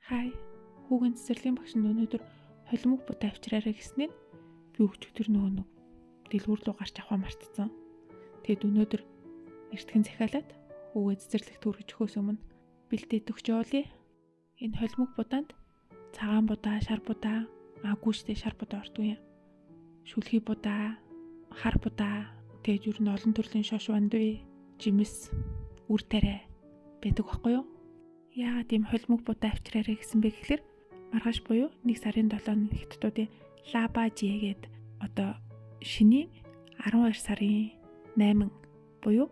Хай. Хүүгийн цэцэрлэгийн багш нь өнөөдөр холимог будаа авчираарай гэснээр би өчигдөр нөгөө дэлгүүр рүү гарч авах мартцсан. Тэгэд өнөөдөр эртхэн захиалаад хүүгээ цэцэрлэгт хүргэж өгөхөөс өмнө бэлдээд өгч явуулъя. Энэ холимог будаанд цагаан будаа, шар будаа, гүйштэй шар будаа ордгүй юм. Шүлхий будаа, хар будаа, тэгээд ер нь олон төрлийн шош вандуй, жимс, үр тариа байдаг байхгүй юу? Яагаад ийм холимог будаа авчираарай гэсэн бэ гэхээр маргааш буюу 1 сарын 7-ны хятадуудын Лабажи гээд одоо шинийн 12 сарын 8 буюу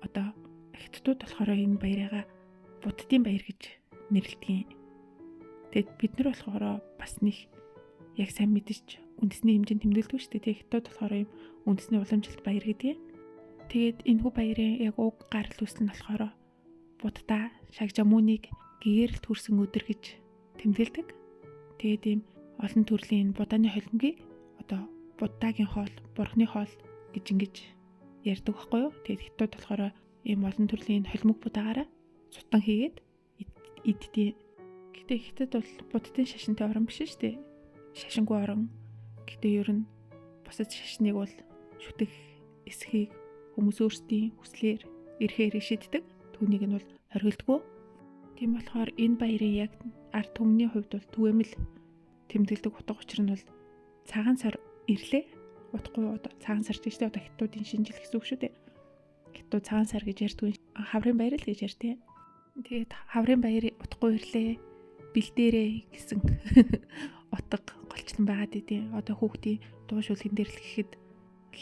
одоо хятадууд болохоор энэ баярыгаа буддын баяр гэж нэрлэдэг. Тэгэд бид нар болохоор бас нэг яг сайн мэдэж үндэсний хэмжээнд тэмдэглэдэг шүү дээ. Хятадууд болохоор юм үндэсний уламжлалт баяр гэдэг. Тэгээд энэхүү баярын яг уг гарал үүсэл нь болохоор буддаа шагжамүнийг гэгэрэлт хүрсэн өдөр гэж тэмдэглэдэг. Тэгээд ийм олон төрлийн будааны холимгийг одоо буддагийн хоол, бурхны хоол гэж ингэж ярьдаг байхгүй юу? Тэгээд хятад болохоор ийм олон төрлийн холимог будаагаараа цутан хийгээд иддэг. Гэтэ хятад бол буддын шашинтай орн биш шүү дээ. Шашингүй орн. Гэтэ ер нь бусад шашныг бол шүтэх эсхийг хүмүүс өөрсдийн хүслээр эрхээр шийддэг. Түүнийг нь бол хоригддаггүй. Тийм болохоор энэ баярын яг ард түмний хувьд бол түгээмэл тэмдэглэдэг утга учир нь бол цагаан сар ирлээ. Утгагүй одоо цагаан сар ч гэсэн одоо хятадуудын шинжил гэсэн үг шүү дээ. Хятад цагаан сар гэж ярьдгүй хаврын баяр л гэж ярьдیں۔ Тэгээд хаврын баярын утгагүй ирлээ. Бэлдээрээ гэсэн утга голчлон байгаад идэв. Одоо хүүхдийн дуу шүлгэн дээр л гэхэд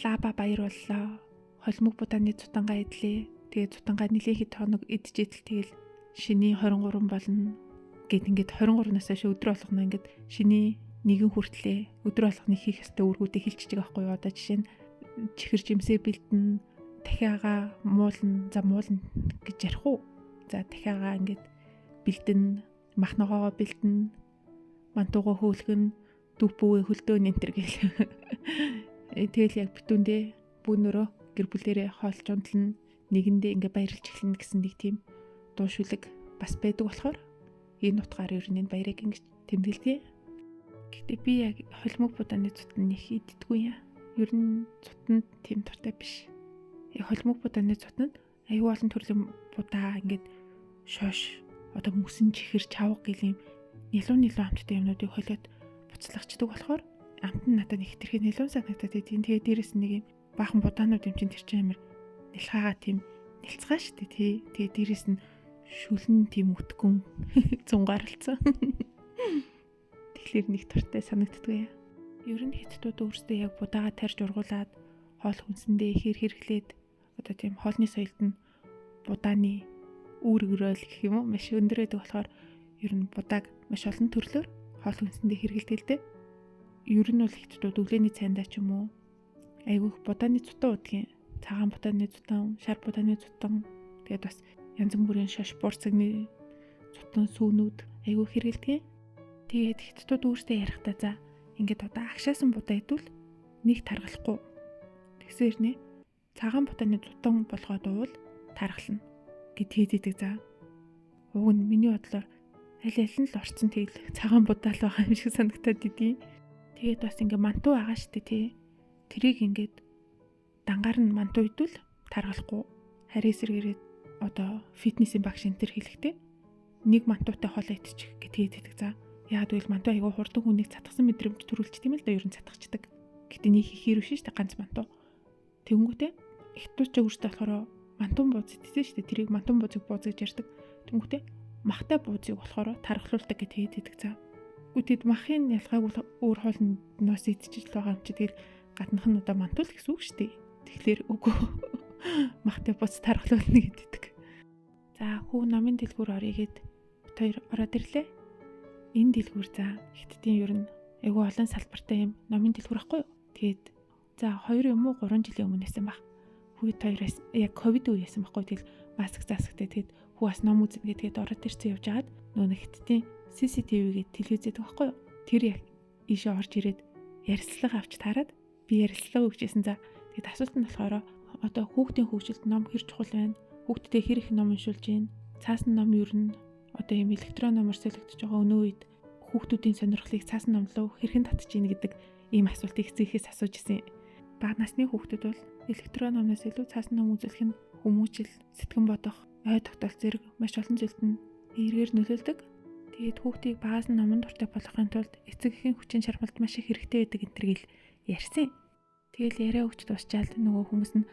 лаба баяр боллоо. Холимог будааны цутангаа идлээ. Тэгээд цутангаа нэлээд хэд хоног идчихээл тэгэл шинийн 23 болно гэд ингээд 23-наас хойш өдөр болгоно ингээд шинийн нэгэн хүртлээ өдөр болгоны хийх ёстой үргүүдийг хэлчихэж байгаа байхгүй юу. Одоо жишээ нь чихэр жимсээ бэлдэн, дахиагаа муулна, за муулна гэж ярих уу. За дахиагаа ингээд бэлдэн, махногоогоо бэлдэн, мантуугаа хөөлгөн, дүпүүгээ хөлдөөн энтер гэл. Тэгэл яг битүүндээ бүүнөрөө гэр бүлэрээ хоолж унтлна, нэгэндээ ингээд баярлж эхэлнэ гэсэн нэг тийм дуу шүлэг бас байдаг болохоор энэ утгаар ер нь энэ баярыг ингэж тэмдэглэдэг. Гэхдээ би яг холимог будааны цутан их иддэггүй юм. Ер нь цутанд тийм дуртай биш. Яг холимог будааны цутанд аюул олон төрлийн будаа ингээд шош одоо мөсөн чихэр чавга гэл юм нилуун амттай юмнуудыг холиод буцлагчдаг болохоор амт нь надад их тэрхээ нилуун санагдаад идэв. Тэгээ дээрэс нэг юм баахан будаанууд юм чинь тэр чинь амар нэлхаага тийм нэлцгаа штэ тий. Тэгээ дээрэс нь шүлэн тийм өтгөн зунгаарлцсан. Тэгэхээр нэг туртай санагддгүй. Ер нь хятадууд өөрсдөө яг будаага тарьж ургуулад хоол хүнсэндээ хэр хэрэглээд одоо тийм хоолны соёлд нь будааны үүргөрөөл гэх юм уу маш өндөр байдаг болохоор ер нь будааг маш олон төрлөөр хоол хүнсэндээ хэрэглэдэг л дээ. Ер нь бол хятадууд өглөөний цайндаа ч юм уу айгүйх будааны цутан удгийн. Цагаан будааны цутан, шар будааны цутан тэгээд бас янз бүрийн шаш буурцагны цутан сүүнүүд айгүй хэрэгэлдэг. Тэгээд хятадууд өөрсдөө ярихдаа за ингээд одоо агшаасан будаа идвэл нэг таргалахгүй. Тэгсээр нэ цагаан будааны цутан болгоод уул таргална гэд хийдэг за. Уг нь миний бодлоор аль нь л орцсон тэгэл цагаан будаа л байгаа юм шиг санагтаад идэв. Тэгээд бас ингээд мантуу байгаа штэ тий. Тэрийг ингээд дангаар нь мантуу идвэл таргалахгүй. Харин эсрэгээрээ одоо фитнесийн багш энэ төр хэлэхдээ нэг мантуутай хоолой идчих гэдэг за. Яагаад гэвэл мантуу айгүй хурдан хүнийг цатгсан мэдрэмж төрүүлчих тийм л да ер нь цатгачдаг. Гэтэ нэг хийхэр биш шүү дээ ганц мантуу. Тэнгүүтээ хятадч өөртөө болохоор мантун бууз идсэн шүү дээ. Тэрийг мантун буузыг бууз гэж ярьдаг. Тэнгүүтээ махтай буузыг болохоор тархалуулдаг гэдэг за. Үтэд махын ялгааг өөр хоолноос идчихэж л байгаа юм чи тэгэл гаднах нь одоо мантуул гэсэн үг шүү дээ. Тэгэхээр үгүй махтай бууз тархалуулна гэдэг. За хүү номын дэлгүүр орё гэд хоёр ороод ирлээ. Энэ дэлгүүр за хятадын ер нь айгүй олон салбартай юм номын дэлгүүр ахгүй юу. Тэгээд за 2 юм уу 3 жилийн өмнө байсан баг. Хүүд хоёроос яг ковид үеэсэн баггүй. Тэгэл маск засагтай тэгээд хүү бас ном үзнэ гэдгээд ороод ирсэн явж хагаад нөгөө хятадын CCTV гээд телевизэд байхгүй юу. Тэр яг ийшээ орж ирээд ярилцлага авч таарад би ярилцлага өгчээсэн за. Тэгээд асуулт нь болохоор одоо хүүхдийн хөгжилд ном хэр чухал байна? Хүүхдэд хэр их ном уншуулж гин? Цаасан ном ер нь одоо ийм электрон номер солигдож байгаа өнөө үед хүүхдүүдийн сонирхлыг цаасан ном руу хэрхэн татж ийн гэдэг ийм асуултыг эцэгээс асууж исэн. Бага насны хүүхдүүд бол электрон номноос илүү цаасан ном үзүүлэх нь хүмүүжил, сэтгэн бодох, ой тогтоол зэрэг маш олон зүйлд нь эргээр нөлөөлдөг. Тэгээд хүүхдийг багаас нь номон дуртай болгохын тулд эцэгхийн хүчин чармайлт маш их хэрэгтэй байдаг энтергээл ярьсан. Тэгэл яриа өгч дуусчаал нөгөө хүмүүс нь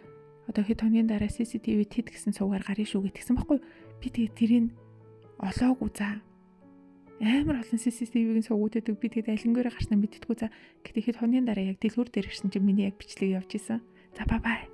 одоо хэд хоногийн дараа CCTV тэд гэсэн суугаар гарна шүү гэтгсэн байхгүй. Би тэгээд тэрийг олоогүй за. Амар олон CCTV-ийн суугууд байдаг. Би тэгээд алингаараа гарснаа мэдтгүү за. Гэтэ хэд хоногийн дараа яг дэлгүүр дээр ирсэн чинь миний яг бичлэг явж исэн. За бай бай.